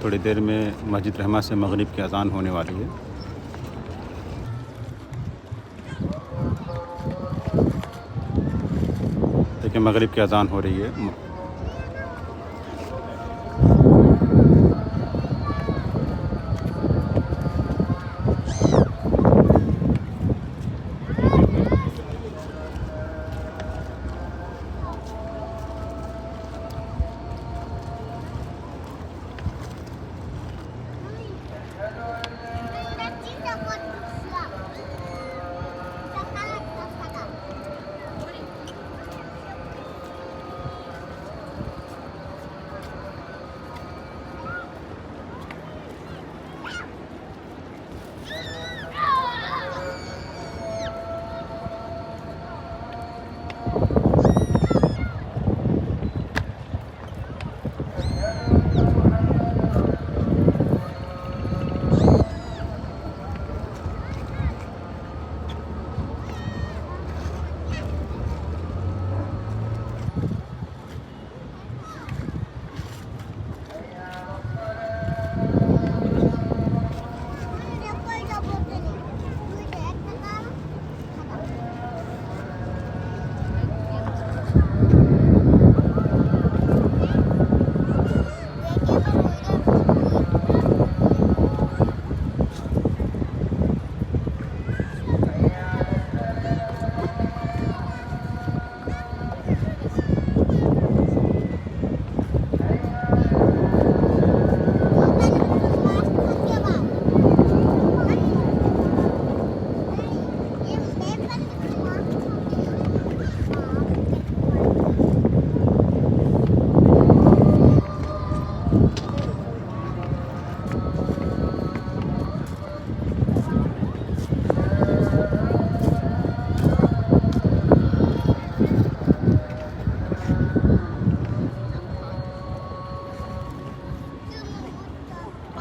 थोड़ी देर में मस्जिद रहमा से मगरिब की अज़ान होने वाली है। देखिए मगरिब की अज़ान हो रही है।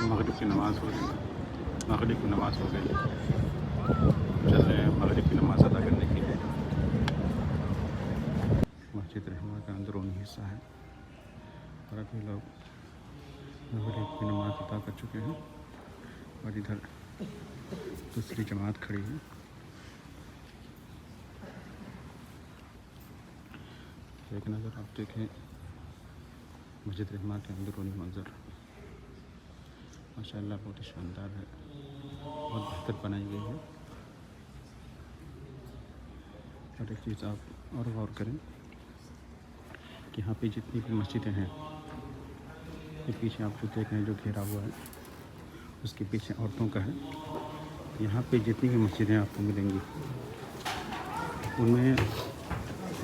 मगरिब की नमाज़ हो गई। मगरिब की नमाज़ हो गई। चल रहे हैं मगरिब की नमाज़ अदा करने के लिए। मस्जिद रहमा का अंदरूनी हिस्सा है और अभी लोग मगरिब की नमाज़ अदा कर चुके हैं और इधर दूसरी जमात खड़ी है। एक नज़र आप देखें मस्जिद रहमा के अंदरूनी मंजर माशाअल्लाह बहुत ही शानदार है, बहुत बेहतर बनाई गई है। और एक चीज़ आप और गौर करें कि यहाँ पे जितनी भी मस्जिदें हैं, ये पीछे आप जो देख रहे हैं जो घेरा हुआ है उसके पीछे औरतों का है। यहाँ पे जितनी भी मस्जिदें आपको मिलेंगी उनमें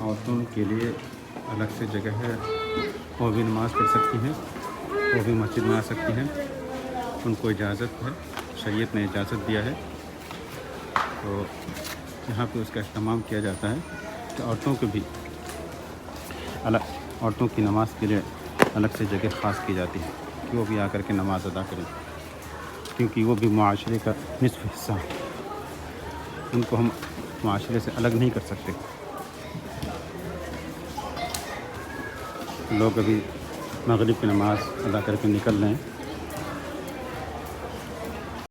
औरतों के लिए अलग से जगह है, वो भी नमाज़ पढ़ सकती हैं, वो भी मस्जिद में आ सकती हैं, उनको इजाज़त है, शरीयत ने इजाज़त दिया है। तो यहाँ पे उसका इस्तेमाल किया जाता है कि औरतों को भी अलग, औरतों की नमाज़ के लिए अलग से जगह ख़ास की जाती है कि वो भी आकर के नमाज़ अदा करें, क्योंकि वो भी मुआशरे का निस्फ़ हिस्सा है। उनको हम मुआशरे से अलग नहीं कर सकते। लोग अभी मगरिब की नमाज़ अदा करके निकल रहे हैं।